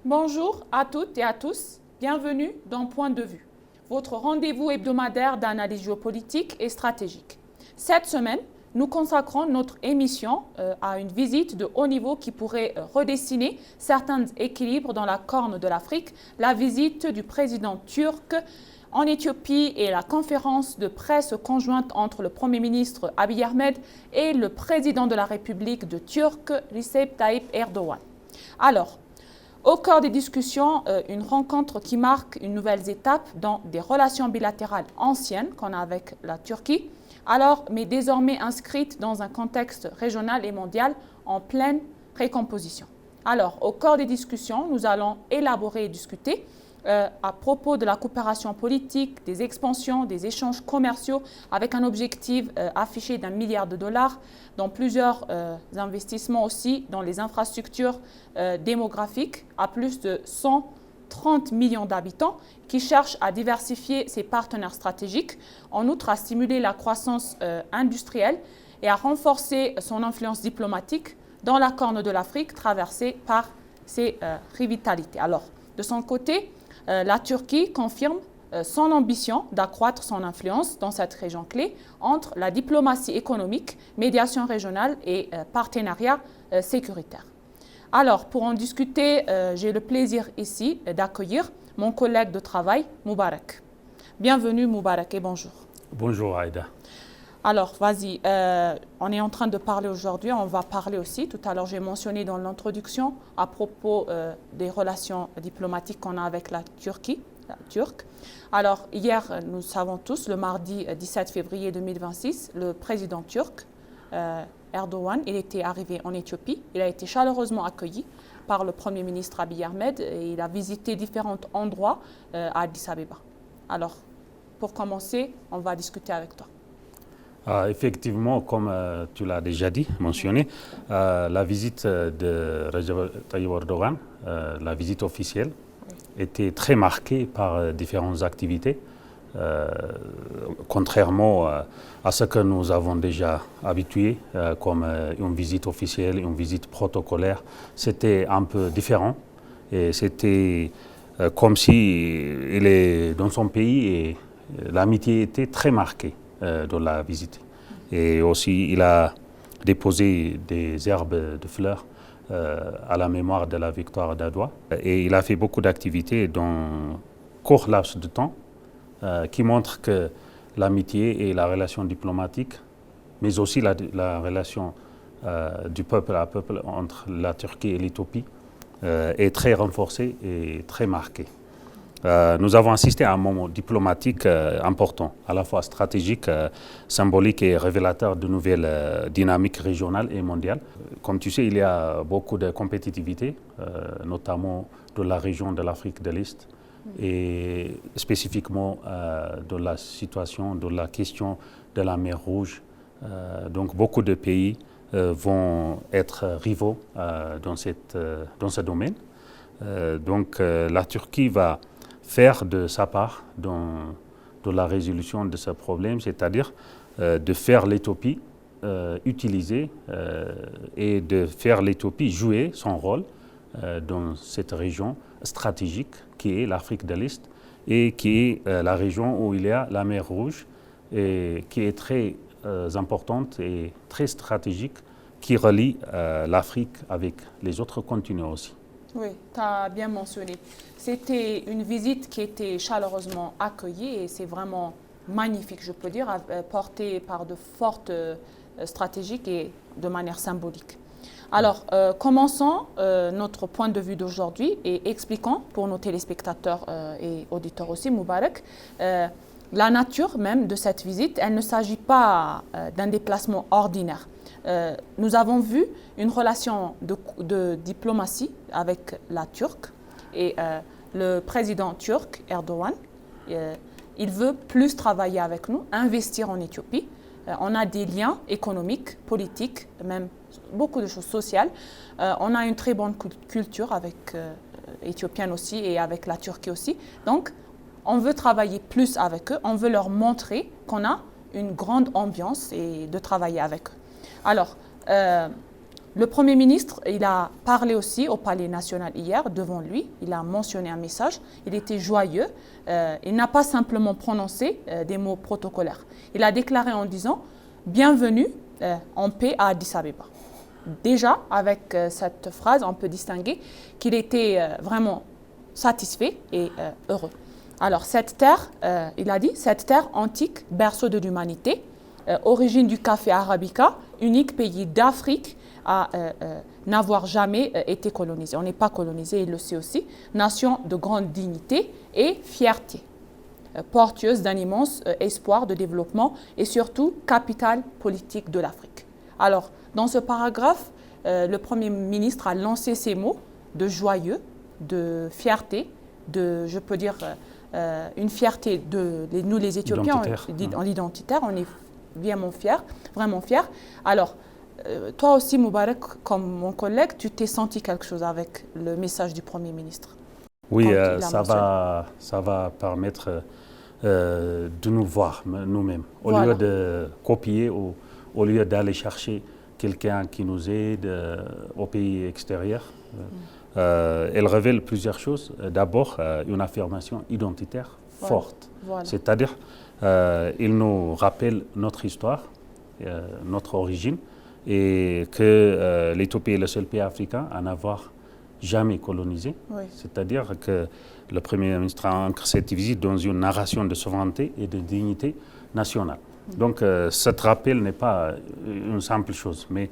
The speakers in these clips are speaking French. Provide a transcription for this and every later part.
Bonjour à toutes et à tous, bienvenue dans Point de vue, votre rendez-vous hebdomadaire d'analyse géopolitique et stratégique. Cette semaine, nous consacrons notre émission à une visite de haut niveau qui pourrait redessiner certains équilibres dans la Corne de l'Afrique, la visite du président turc en Éthiopie et la conférence de presse conjointe entre le Premier ministre Abiy Ahmed et le président de la République de Turquie, Recep Tayyip Erdogan. Alors, au cœur des discussions, une rencontre qui marque une nouvelle étape dans des relations bilatérales anciennes qu'on a avec la Turquie, mais désormais inscrites dans un contexte régional et mondial en pleine récomposition. Alors, au cœur des discussions, nous allons élaborer et discuter à propos de la coopération politique, des expansions, des échanges commerciaux avec un objectif affiché d'1 milliard de dollars, dans plusieurs investissements aussi dans les infrastructures démographiques à plus de 130 millions d'habitants qui cherchent à diversifier ses partenaires stratégiques, en outre à stimuler la croissance industrielle et à renforcer son influence diplomatique dans la Corne de l'Afrique traversée par ses rivalités. Alors, de son côté, la Turquie confirme son ambition d'accroître son influence dans cette région clé entre la diplomatie économique, médiation régionale et partenariat sécuritaire. Alors, pour en discuter, j'ai le plaisir ici d'accueillir mon collègue de travail, Moubarak. Bienvenue Moubarak et bonjour. Bonjour Aïda. Alors, vas-y, on est en train de parler aujourd'hui, on va parler aussi, tout à l'heure j'ai mentionné dans l'introduction à propos des relations diplomatiques qu'on a avec la Turquie, la Turque. Alors, hier, nous savons tous, le mardi 17 février 2026, le président turc, Erdogan, il était arrivé en Éthiopie, il a été chaleureusement accueilli par le Premier ministre Abiy Ahmed et il a visité différents endroits à Addis Abeba. Alors, pour commencer, on va discuter avec toi. Effectivement, comme tu l'as déjà mentionné, la visite de Recep Tayyip Erdogan, la visite officielle, était très marquée par différentes activités, contrairement à ce que nous avons déjà habitué, comme une visite officielle, une visite protocolaire. C'était un peu différent et c'était comme si il est dans son pays et l'amitié était très marquée dans la visite. Et aussi, il a déposé des herbes de fleurs à la mémoire de la victoire d'Adwa. Et il a fait beaucoup d'activités dans un court laps de temps qui montrent que l'amitié et la relation diplomatique, mais aussi la relation du peuple à peuple entre la Turquie et l'Éthiopie est très renforcée et très marquée. Nous avons assisté à un moment diplomatique important, à la fois stratégique, symbolique et révélateur de nouvelles dynamiques régionales et mondiales. Comme tu sais, il y a beaucoup de compétitivité, notamment dans la région de l'Afrique de l'Est et spécifiquement dans la situation, dans la question de la mer Rouge. Donc beaucoup de pays vont être rivaux dans ce domaine. Donc la Turquie va faire de sa part dans la résolution de ce problème, c'est-à-dire de faire l'Éthiopie utiliser et de faire l'Éthiopie jouer son rôle dans cette région stratégique qui est l'Afrique de l'Est et qui est la région où il y a la mer Rouge et qui est très importante et très stratégique qui relie l'Afrique avec les autres continents aussi. Oui, tu as bien mentionné. C'était une visite qui était chaleureusement accueillie et c'est vraiment magnifique, je peux dire, portée par de fortes stratégies et de manière symbolique. Alors, commençons notre point de vue d'aujourd'hui et expliquons pour nos téléspectateurs et auditeurs aussi, Moubarak, la nature même de cette visite. Elle ne s'agit pas d'un déplacement ordinaire. Nous avons vu une relation de diplomatie avec la Turquie et le président turc, Erdogan, il veut plus travailler avec nous, investir en Éthiopie. On a des liens économiques, politiques, même beaucoup de choses sociales. On a une très bonne culture avec éthiopienne aussi et avec la Turquie aussi. Donc, on veut travailler plus avec eux, on veut leur montrer qu'on a une grande ambiance et de travailler avec eux. Alors, Le Premier ministre, il a parlé aussi au Palais national hier, devant lui. Il a mentionné un message. Il était joyeux. Il n'a pas simplement prononcé des mots protocolaires. Il a déclaré en disant « Bienvenue en paix à Addis Abeba ». Déjà, avec cette phrase, on peut distinguer qu'il était vraiment satisfait et heureux. Alors, cette terre, il a dit, cette terre antique, berceau de l'humanité, origine du café arabica, unique pays d'Afrique à n'avoir jamais été colonisé. On n'est pas colonisé, il le sait aussi. Nation de grande dignité et fierté, porteuse d'un immense espoir de développement et surtout capitale politique de l'Afrique. Alors, dans ce paragraphe, le Premier ministre a lancé ces mots de joyeux, de fierté, de, je peux dire, une fierté de nous les Éthiopiens, en identitaire, on est vraiment fiers. Alors, toi aussi, Moubarak, comme mon collègue, tu t'es senti quelque chose avec le message du Premier ministre? Oui, ça va permettre de nous voir nous-mêmes. Au lieu de copier, au lieu d'aller chercher quelqu'un qui nous aide au pays extérieur, elle révèle plusieurs choses. D'abord, une affirmation identitaire forte. C'est-à-dire, il nous rappelle notre histoire, notre origine, et que l'Éthiopie est le seul pays africain à n'avoir jamais colonisé. C'est-à-dire que le Premier ministre a ancré cette visite dans une narration de souveraineté et de dignité nationale. Donc, cet rappel n'est pas une simple chose, mais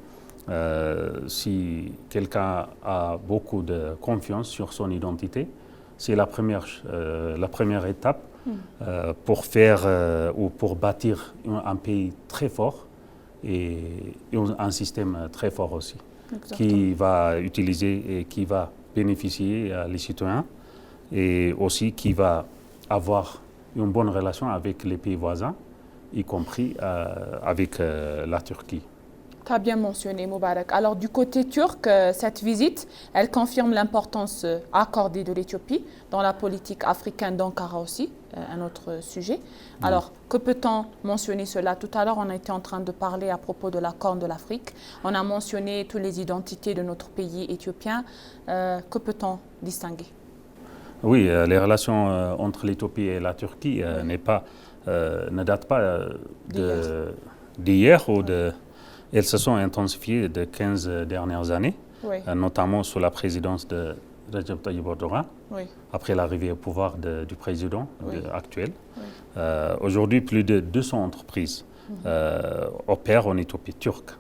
si quelqu'un a beaucoup de confiance sur son identité, c'est la première étape pour faire ou pour bâtir un pays très fort et un système très fort aussi. Exactement. Qui va utiliser et qui va bénéficier les citoyens et aussi qui va avoir une bonne relation avec les pays voisins, y compris avec la Turquie. Tu as bien mentionné, Moubarak. Alors, du côté turc, cette visite, elle confirme l'importance accordée de l'Éthiopie dans la politique africaine d'Ankara aussi, un autre sujet. Alors, que peut-on mentionner cela? Tout à l'heure, on était en train de parler à propos de la Corne de l'Afrique. On a mentionné toutes les identités de notre pays éthiopien. Que peut-on distinguer? Oui, les relations entre l'Éthiopie et la Turquie ne datent pas d'hier ou de... Elles se sont intensifiées de 15 dernières années, notamment sous la présidence de Recep Tayyip Erdogan, après l'arrivée au pouvoir du président actuel. Aujourd'hui, plus de 200 entreprises opèrent en Éthiopie turque,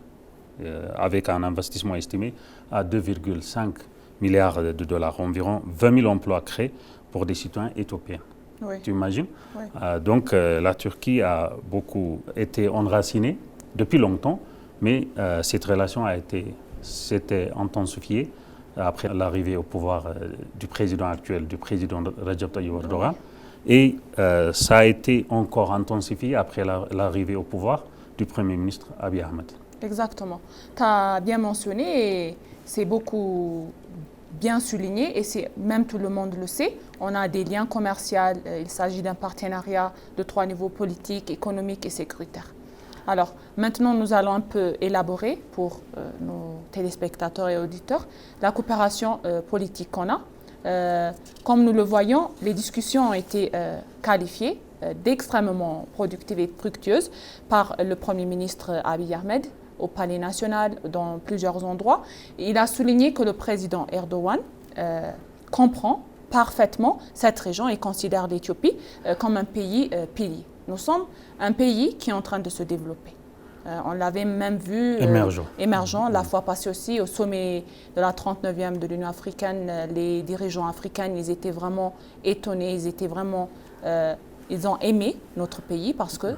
avec un investissement estimé à 2,5 milliards de dollars, environ 20 000 emplois créés pour des citoyens éthiopiens. Tu imagines? Donc la Turquie a beaucoup été enracinée depuis longtemps, mais cette relation s'était intensifiée après l'arrivée au pouvoir du président actuel, du président Recep Tayyip Erdogan. Et ça a été encore intensifié après l'arrivée au pouvoir du Premier ministre Abiy Ahmed. Exactement. Tu as bien mentionné et c'est beaucoup bien souligné et même tout le monde le sait. On a des liens commerciaux, il s'agit d'un partenariat de 3 niveaux: politique, économique et sécuritaire. Alors, maintenant, nous allons un peu élaborer pour nos téléspectateurs et auditeurs la coopération politique qu'on a. Comme nous le voyons, les discussions ont été qualifiées d'extrêmement productives et fructueuses par le Premier ministre Abiy Ahmed au Palais national, dans plusieurs endroits. Il a souligné que le président Erdogan comprend parfaitement cette région et considère l'Éthiopie comme un pays pilier. Nous sommes un pays qui est en train de se développer. On l'avait même vu émergent la fois passée aussi au sommet de la 39e de l'Union africaine. Les dirigeants africains, ils étaient vraiment étonnés, ils ont aimé notre pays parce qu'il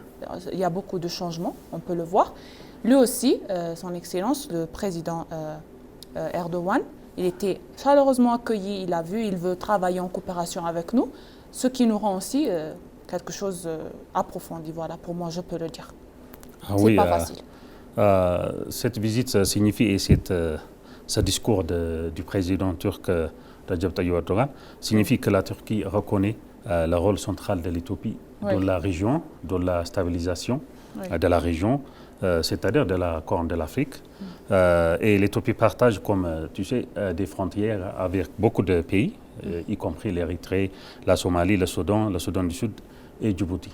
y a beaucoup de changements, on peut le voir. Lui aussi, son Excellence, le président Erdogan, il était chaleureusement accueilli, il veut travailler en coopération avec nous, ce qui nous rend aussi quelque chose approfondi. Voilà, pour moi, je peux le dire. C'est pas facile. Cette visite signifie, et ce discours du président turc Recep Tayyip Erdogan signifie que la Turquie reconnaît le rôle central de l'Éthiopie dans la région, dans la stabilisation de la région, c'est-à-dire de la Corne de l'Afrique. Et l'Éthiopie partage, comme tu sais, des frontières avec beaucoup de pays, y compris l'Érythrée, la Somalie, le Soudan du Sud et Djibouti.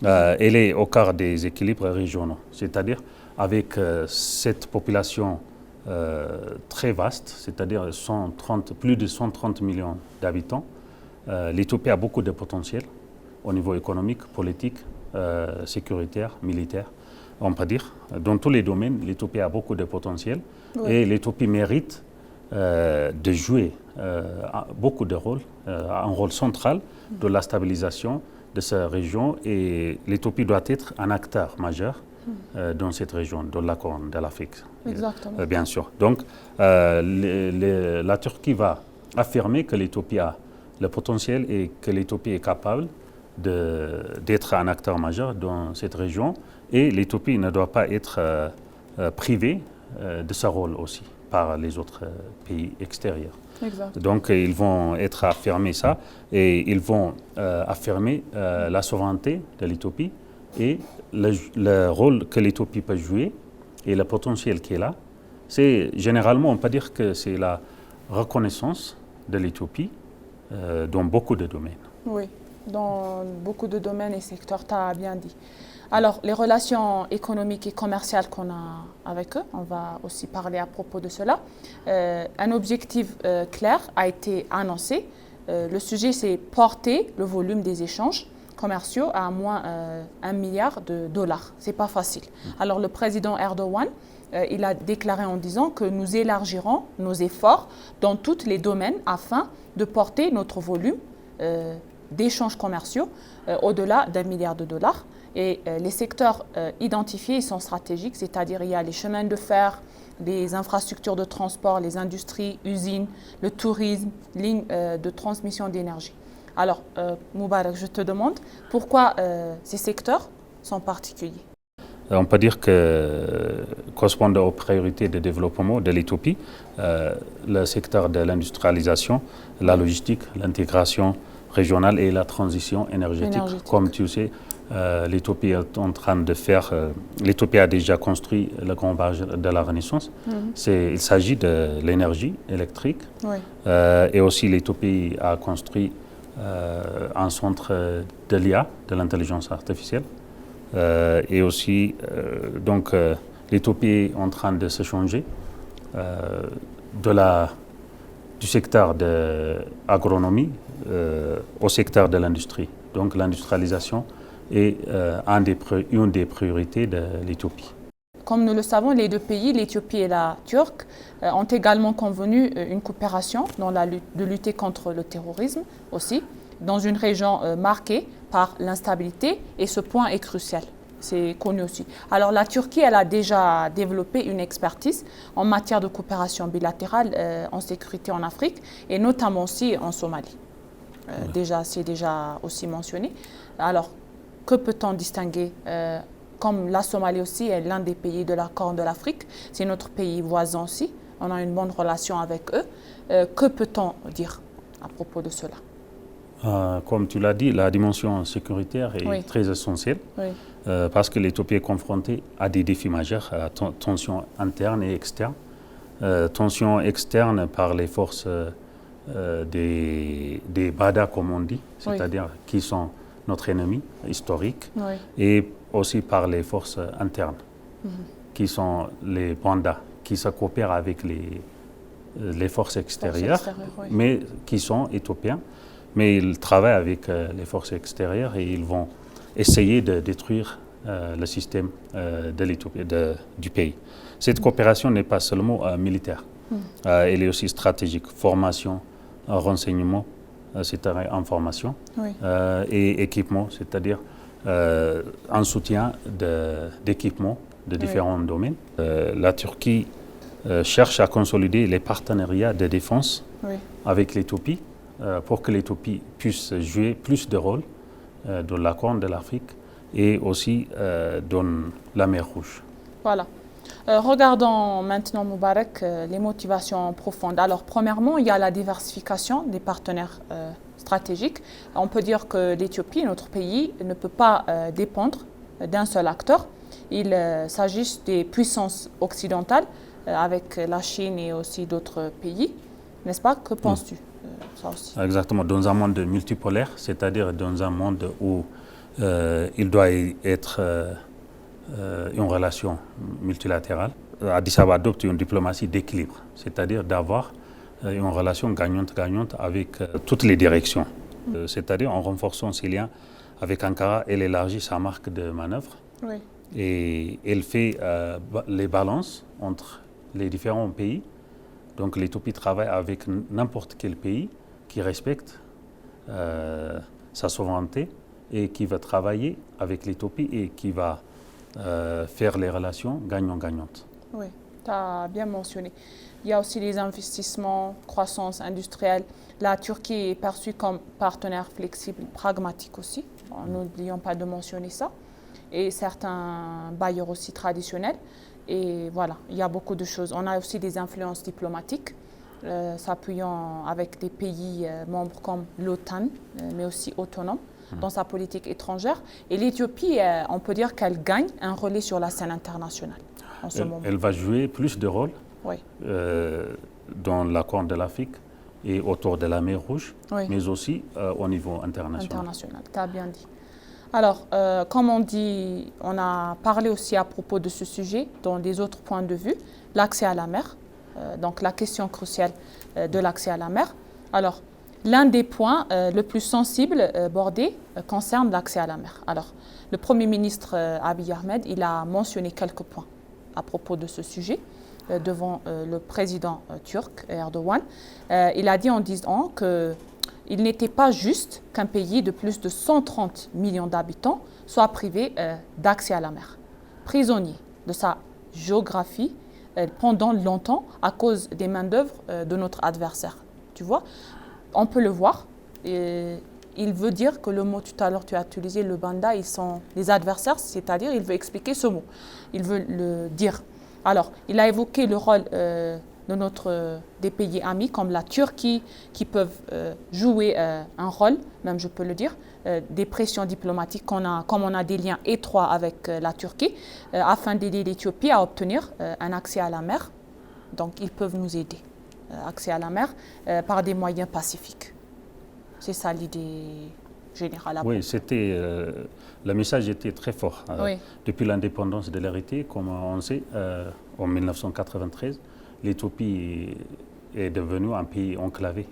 Elle est au cœur des équilibres régionaux, c'est-à-dire avec cette population très vaste, c'est-à-dire plus de 130 millions d'habitants. L'Éthiopie a beaucoup de potentiel au niveau économique, politique, sécuritaire, militaire, on peut dire. Dans tous les domaines, l'Éthiopie a beaucoup de potentiel et l'Éthiopie mérite de jouer beaucoup de rôles, un rôle central de la stabilisation de cette région, et l'Éthiopie doit être un acteur majeur dans cette région, dans la Corne de l'Afrique. Exactement. Bien sûr. Donc, la Turquie va affirmer que l'Éthiopie a le potentiel et que l'Éthiopie est capable d'être un acteur majeur dans cette région, et l'Éthiopie ne doit pas être privée de ce rôle aussi par les autres pays extérieurs. Exact. Donc ils vont être affirmés ça, et ils vont affirmer la souveraineté de l'Éthiopie et le rôle que l'Éthiopie peut jouer et le potentiel qui est là. C'est généralement, on peut dire que c'est la reconnaissance de l'Éthiopie dans beaucoup de domaines. Oui, dans beaucoup de domaines et secteurs, tu as bien dit. Alors, les relations économiques et commerciales qu'on a avec eux, on va aussi parler à propos de cela. Un objectif clair a été annoncé. Le sujet, c'est porter le volume des échanges commerciaux à moins 1 milliard de dollars. Ce n'est pas facile. Alors, le président Erdogan, il a déclaré en disant que nous élargirons nos efforts dans tous les domaines afin de porter notre volume d'échanges commerciaux au-delà d'1 milliard de dollars. Et les secteurs identifiés sont stratégiques, c'est-à-dire il y a les chemins de fer, les infrastructures de transport, les industries, usines, le tourisme, lignes de transmission d'énergie. Alors, Moubarak, je te demande, pourquoi ces secteurs sont particuliers? On peut dire que, correspondant aux priorités de développement de l'Éthiopie, le secteur de l'industrialisation, la logistique, l'intégration régionale et la transition énergétique. Comme tu sais, l'Éthiopie est en train de faire... l'Éthiopie a déjà construit le grand barrage de la Renaissance. Il s'agit de l'énergie électrique. Et aussi, l'Éthiopie a construit un centre de l'IA, de l'intelligence artificielle. Et aussi, l'Éthiopie est en train de se changer du secteur de l'agronomie au secteur de l'industrie. Donc l'industrialisation est une des priorités de l'Éthiopie. Comme nous le savons, les deux pays, l'Éthiopie et la Turquie, ont également convenu une coopération dans de lutter contre le terrorisme aussi, dans une région marquée par l'instabilité, et ce point est crucial. C'est connu aussi. Alors la Turquie, elle a déjà développé une expertise en matière de coopération bilatérale en sécurité en Afrique, et notamment aussi en Somalie. C'est déjà aussi mentionné. Alors, que peut-on distinguer comme la Somalie aussi est l'un des pays de la Corne de l'Afrique, c'est notre pays voisin aussi, on a une bonne relation avec eux. Que peut-on dire à propos de cela? Comme tu l'as dit, la dimension sécuritaire est très essentielle parce que l'Éthiopie est confrontée à des défis majeurs, à tensions internes et externes. Tensions externes par les forces des Bada, comme on dit, c'est-à-dire qui sont notre ennemi historique, et aussi par les forces internes, qui sont les Banda, qui se coopèrent avec les forces extérieures, mais qui sont éthiopiens. Mais ils travaillent avec les forces extérieures et ils vont essayer de détruire le système de l'Éthiopie, du pays. Cette coopération n'est pas seulement militaire, elle est aussi stratégique, formation, renseignement, c'est-à-dire information, et équipement, c'est-à-dire un soutien d'équipement de différents domaines. La Turquie cherche à consolider les partenariats de défense avec l'Éthiopie pour que l'Éthiopie puisse jouer plus de rôle dans la Corne de l'Afrique et aussi dans la mer Rouge. Voilà. Regardons maintenant, Moubarak, les motivations profondes. Alors, premièrement, il y a la diversification des partenaires stratégiques. On peut dire que l'Éthiopie, notre pays, ne peut pas dépendre d'un seul acteur. il s'agisse des puissances occidentales, avec la Chine et aussi d'autres pays, n'est-ce pas? Que penses-tu ça aussi? Exactement, dans un monde multipolaire, c'est-à-dire dans un monde où il doit être une relation multilatérale. Addis Abeba adopte une diplomatie d'équilibre, c'est-à-dire d'avoir une relation gagnante-gagnante avec toutes les directions. C'est-à-dire en renforçant ses liens avec Ankara, elle élargit sa marque de manœuvre et elle fait les balances entre les différents pays. Donc l'Éthiopie travaille avec n'importe quel pays qui respecte sa souveraineté et qui va travailler avec l'Éthiopie et qui va faire les relations gagnant-gagnantes. Oui, tu as bien mentionné. Il y a aussi les investissements, croissance industrielle. La Turquie est perçue comme partenaire flexible, pragmatique aussi. N'oublions pas de mentionner ça. Et certains bailleurs aussi traditionnels. Et voilà, il y a beaucoup de choses. On a aussi des influences diplomatiques, s'appuyant avec des pays membres comme l'OTAN, mais aussi autonomes dans sa politique étrangère. Et l'Éthiopie, on peut dire qu'elle gagne un relais sur la scène internationale en ce moment. Elle va jouer plus de rôle dans la Corne de l'Afrique et autour de la mer Rouge, mais aussi au niveau international. Tu as bien dit. Alors, comme on dit, on a parlé aussi à propos de ce sujet dans les autres points de vue, l'accès à la mer, donc la question cruciale de l'accès à la mer. Alors, l'un des points le plus sensibles abordés concerne l'accès à la mer. Alors, le Premier ministre Abiy Ahmed, il a mentionné quelques points à propos de ce sujet devant le président turc Erdogan. Il a dit en disant qu'il n'était pas juste qu'un pays de plus de 130 millions d'habitants soit privé d'accès à la mer, prisonnier de sa géographie pendant longtemps à cause des main-d'œuvre de notre adversaire. Tu vois, on peut le voir. Il veut dire que le mot, tout à l'heure tu as utilisé le banda, ils sont les adversaires, c'est-à-dire il veut expliquer ce mot. Il veut le dire. Alors, il a évoqué le rôle des pays amis comme la Turquie qui peuvent jouer un rôle, même je peux le dire, des pressions diplomatiques comme on a des liens étroits avec la Turquie, afin d'aider l'Éthiopie à obtenir un accès à la mer. Donc, ils peuvent nous aider, accès à la mer, par des moyens pacifiques. C'est ça l'idée générale. Oui, le message était très fort. Depuis l'indépendance de l'Érythrée, comme on sait, en 1993, l'Éthiopie est devenue un pays enclavé.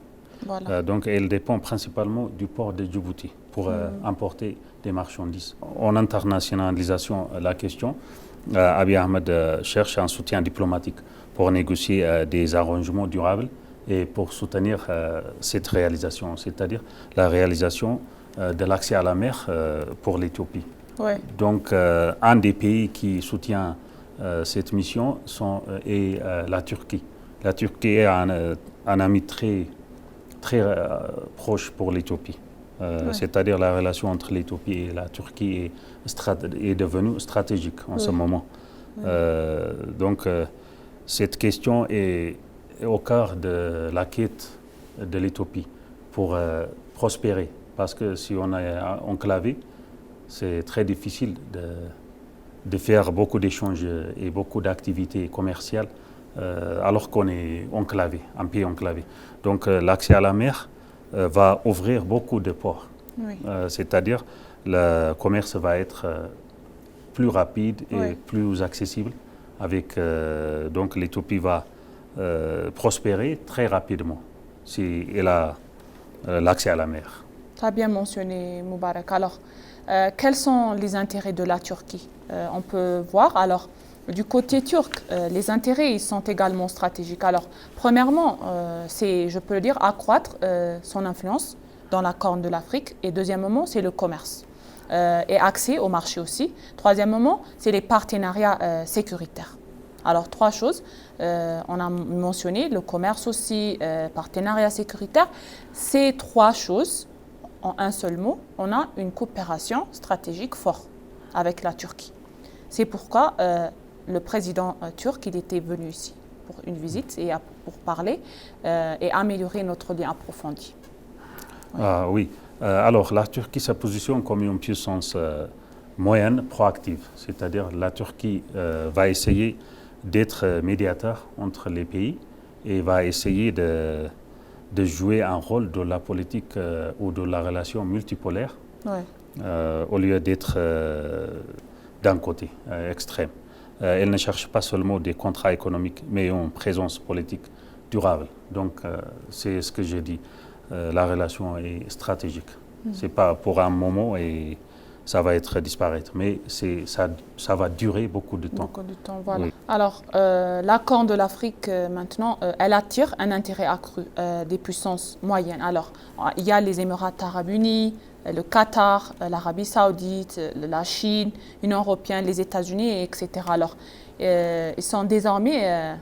Voilà. Donc elle dépend principalement du port de Djibouti pour importer des marchandises. En internationalisation la question, Abiy Ahmed cherche un soutien diplomatique pour négocier des arrangements durables et pour soutenir cette réalisation, c'est-à-dire la réalisation de l'accès à la mer pour l'Éthiopie. Donc un des pays qui soutient cette mission est la Turquie. La Turquie est un ami très proche pour l'Éthiopie. C'est-à-dire la relation entre l'Éthiopie et la Turquie est devenue stratégique en ce moment. Donc cette question est au cœur de la quête de l'Éthiopie pour prospérer. Parce que si on est enclavé, c'est très difficile de faire beaucoup d'échanges et beaucoup d'activités commerciales alors qu'on est enclavé, un pays enclavé. Donc l'accès à la mer va ouvrir beaucoup de ports. C'est-à-dire le commerce va être plus rapide et plus accessible. Donc l'Éthiopie va prospérer très rapidement si elle a l'accès à la mer. Tu as bien mentionné, Moubarak. Alors, quels sont les intérêts de la Turquie? On peut voir, alors, du côté turc, les intérêts ils sont également stratégiques. Alors, premièrement, c'est, je peux le dire, accroître son influence dans la Corne de l'Afrique. Et deuxièmement, c'est le commerce et accès au marché aussi. Troisièmement, c'est les partenariats sécuritaires. Alors, trois choses. On a mentionné le commerce aussi, partenariat sécuritaire. Ces trois choses, en un seul mot, on a une coopération stratégique forte avec la Turquie. C'est pourquoi le président turc il était venu ici pour une visite et pour parler et améliorer notre lien approfondi. Oui. Alors la Turquie se positionne comme une puissance moyenne proactive, c'est-à-dire la Turquie va essayer d'être médiateur entre les pays et va essayer de jouer un rôle dans la politique ou dans la relation multipolaire au lieu d'être d'un côté extrême. Elle ne cherche pas seulement des contrats économiques, mais une présence politique durable. Donc c'est ce que j'ai dit, la relation est stratégique. C'est pas pour un moment et ça va être disparaître, mais ça va durer beaucoup de temps. Beaucoup de temps, voilà. Oui. Alors, la Corne de l'Afrique, maintenant, elle attire un intérêt accru des puissances moyennes. Alors, il y a les Émirats arabes unis, le Qatar, l'Arabie saoudite, la Chine, l'Union européenne, les États-Unis, etc. Alors, ils sont désormais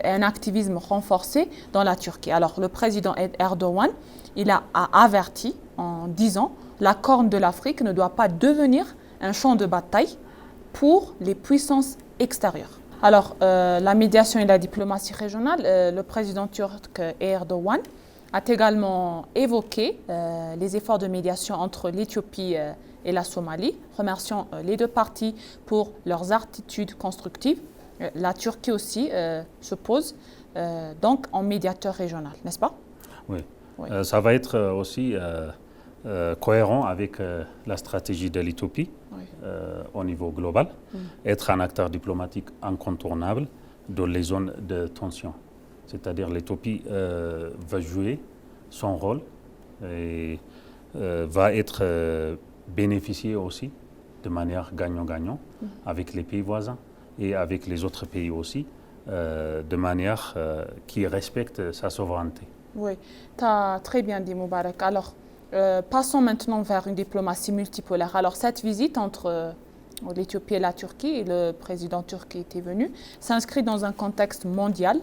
un activisme renforcé dans la Turquie. Alors, le président Erdogan, il a averti en disant la Corne de l'Afrique ne doit pas devenir un champ de bataille pour les puissances extérieures. Alors, la médiation et la diplomatie régionale, le président turc Erdogan a également évoqué les efforts de médiation entre l'Éthiopie et la Somalie, remerciant les deux parties pour leurs attitudes constructives. La Turquie aussi se pose donc en médiateur régional, n'est-ce pas? Oui, ça va être aussi cohérent avec la stratégie de l'Éthiopie au niveau global, être un acteur diplomatique incontournable dans les zones de tension. C'est-à-dire l'Éthiopie va jouer son rôle et va être bénéficiée aussi de manière gagnant-gagnant avec les pays voisins et avec les autres pays aussi, de manière qui respecte sa souveraineté. Oui, tu as très bien dit, Moubarak. Alors, passons maintenant vers une diplomatie multipolaire. Alors, cette visite entre l'Éthiopie et la Turquie, et le président turc était venu, s'inscrit dans un contexte mondial,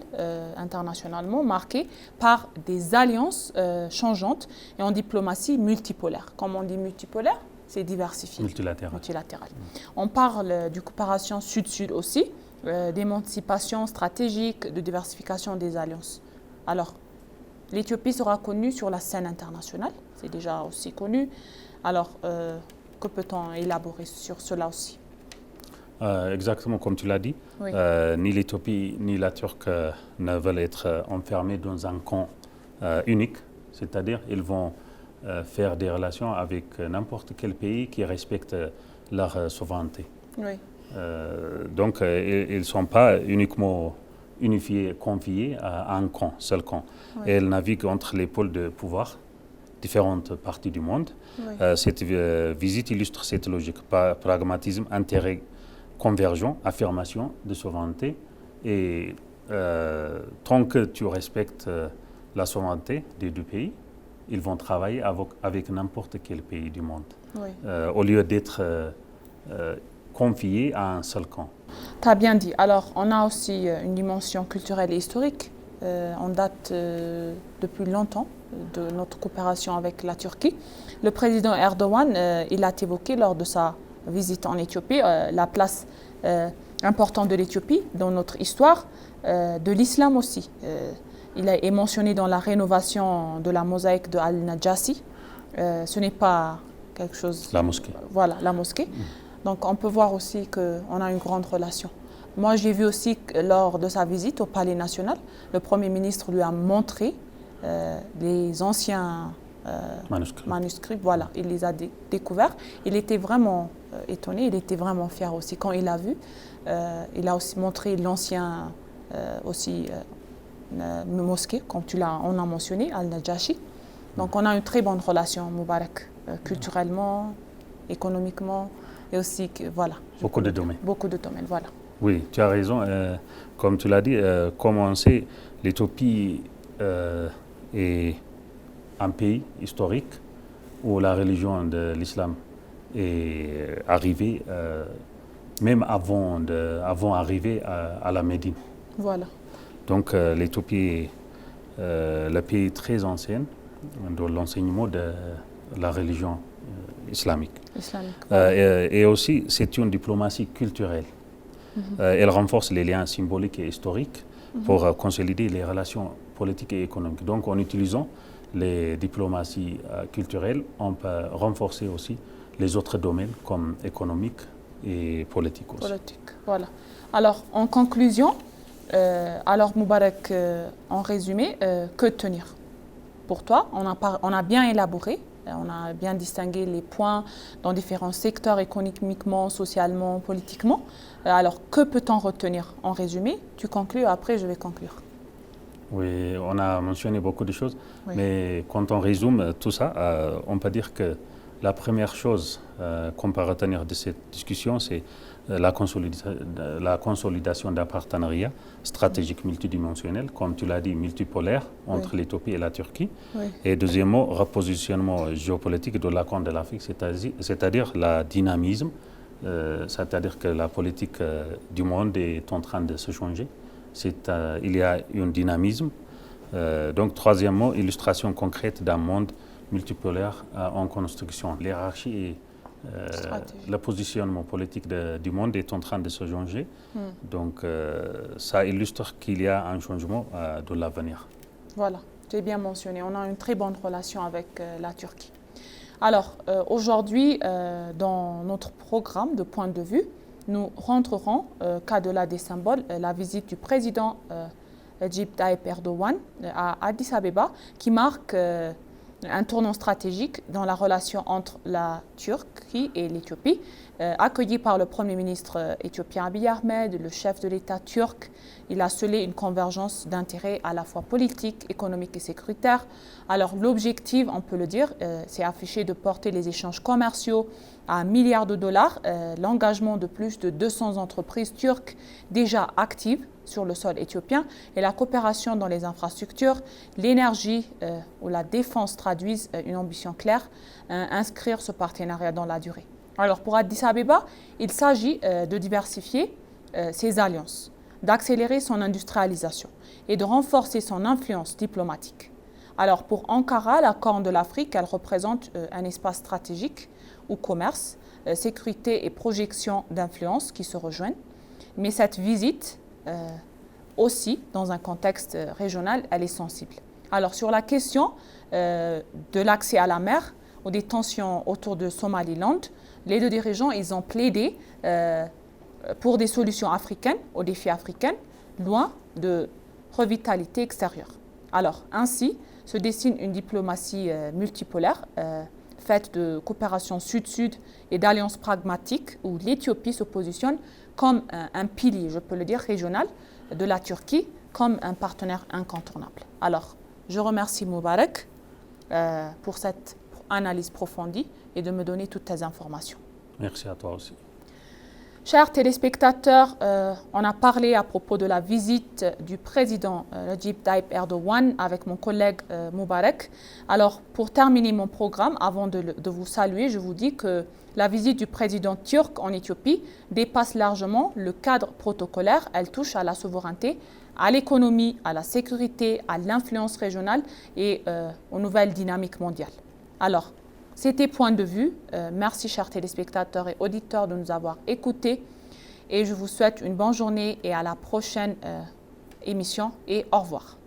internationalement, marqué par des alliances changeantes et en diplomatie multipolaire. Comme on dit multipolaire, c'est diversifié. Multilatéral. On parle de coopération sud-sud aussi, d'émancipation stratégique, de diversification des alliances. Alors, l'Éthiopie sera connue sur la scène internationale, c'est déjà aussi connu. Alors, que peut-on élaborer sur cela aussi? Exactement comme tu l'as dit, oui. Ni l'Éthiopie ni la Turquie ne veulent être enfermés dans un camp unique, c'est-à-dire ils vont faire des relations avec n'importe quel pays qui respecte leur souveraineté. Oui. Donc ils ne sont pas uniquement unifiés, confiés à un camp, seul camp. Oui. Et ils naviguent entre les pôles de pouvoir, différentes parties du monde. Oui. Cette visite illustre cette logique, pragmatisme, intérêt convergent, affirmation de souveraineté. Et tant que tu respectes la souveraineté des deux pays, ils vont travailler avec n'importe quel pays du monde, oui. Au lieu d'être confiés à un seul camp. Tu as bien dit. Alors, on a aussi une dimension culturelle et historique. On date depuis longtemps de notre coopération avec la Turquie. Le président Erdogan, il a évoqué lors de sa visite en Éthiopie la place importante de l'Éthiopie dans notre histoire, de l'islam aussi. Il est mentionné dans la rénovation de la mosaïque de Al-Najassi. Ce n'est pas quelque chose... La mosquée. Voilà, la mosquée. Donc on peut voir aussi qu'on a une grande relation. Moi, j'ai vu aussi que lors de sa visite au Palais national, le Premier ministre lui a montré les anciens manuscrits. Voilà, il les a découverts. Il était vraiment étonné, il était vraiment fier aussi. Quand il a vu, il a aussi montré l'ancien mosquée, comme on a mentionné, Al-Najashi. Donc on a une très bonne relation, Moubarak, culturellement, économiquement, et aussi, voilà. Beaucoup de domaines. Beaucoup de domaines, voilà. Oui, tu as raison. Comme tu l'as dit, comme on sait, l'Éthiopie est un pays historique où la religion de l'islam est arrivée, même avant d'arriver à la Médine. Voilà. Donc l'Éthiopie est le pays très ancien dans l'enseignement de la religion islamique. Et aussi, c'est une diplomatie culturelle. Elle renforce les liens symboliques et historiques pour consolider les relations politiques et économiques. Donc, en utilisant les diplomaties culturelles, on peut renforcer aussi les autres domaines comme économique et politique aussi. Politique, voilà. Alors, en conclusion, alors Moubarak, en résumé, que tenir? Pour toi, on a bien élaboré, on a bien distingué les points dans différents secteurs économiquement, socialement, politiquement. Alors, que peut-on retenir en résumé? Tu conclus, après je vais conclure. Oui, on a mentionné beaucoup de choses, Oui. mais quand on résume tout ça, on peut dire que la première chose qu'on peut retenir de cette discussion, c'est la consolidation d'un partenariat stratégique multidimensionnel, comme tu l'as dit, multipolaire, entre Oui. l'Éthiopie et la Turquie. Oui. Et deuxièmement, repositionnement géopolitique de la Corne de l'Afrique, c'est-à-dire le dynamisme, c'est-à-dire que la politique du monde est en train de se changer. Il y a un dynamisme. Donc, troisièmement, illustration concrète d'un monde multipolaire en construction. L'hiérarchie et le positionnement politique du monde est en train de se changer. Donc, ça illustre qu'il y a un changement de l'avenir. Voilà, tu as bien mentionné. On a une très bonne relation avec la Turquie. Alors, aujourd'hui, dans notre programme de point de vue, nous rentrerons, qu'au-delà des symboles, la visite du président Recep Tayyip Erdogan à Addis Abeba, qui marque un tournant stratégique dans la relation entre la Turquie et l'Éthiopie, accueilli par le Premier ministre éthiopien Abiy Ahmed, le chef de l'État turc. Il a scellé une convergence d'intérêts à la fois politiques, économiques et sécuritaires. Alors l'objectif, on peut le dire, c'est affiché de porter les échanges commerciaux à $1 milliard, l'engagement de plus de 200 entreprises turques déjà actives sur le sol éthiopien et la coopération dans les infrastructures, l'énergie ou la défense traduisent une ambition claire, inscrire ce partenariat dans la durée. Alors pour Addis Abeba, il s'agit de diversifier ses alliances, d'accélérer son industrialisation et de renforcer son influence diplomatique. Alors pour Ankara, la Corne de l'Afrique, elle représente un espace stratégique où commerce, sécurité et projection d'influence qui se rejoignent. Mais cette visite, aussi dans un contexte régional, elle est sensible. Alors sur la question de l'accès à la mer ou des tensions autour de Somaliland, les deux dirigeants, ils ont plaidé pour des solutions africaines aux défis africains, loin de revitalité extérieure. Alors ainsi se dessine une diplomatie multipolaire faite de coopération sud-sud et d'alliances pragmatiques où l'Éthiopie se positionne comme un pilier, je peux le dire, régional de la Turquie, comme un partenaire incontournable. Alors, je remercie Moubarak pour cette analyse approfondie et de me donner toutes tes informations. Merci à toi aussi. Chers téléspectateurs, on a parlé à propos de la visite du président Recep Tayyip Erdogan avec mon collègue Moubarak. Alors, pour terminer mon programme, avant de vous saluer, je vous dis que la visite du président turc en Éthiopie dépasse largement le cadre protocolaire. Elle touche à la souveraineté, à l'économie, à la sécurité, à l'influence régionale et aux nouvelles dynamiques mondiales. Alors, c'était Point de vue. Merci chers téléspectateurs et auditeurs de nous avoir écoutés. Et je vous souhaite une bonne journée et à la prochaine émission et au revoir.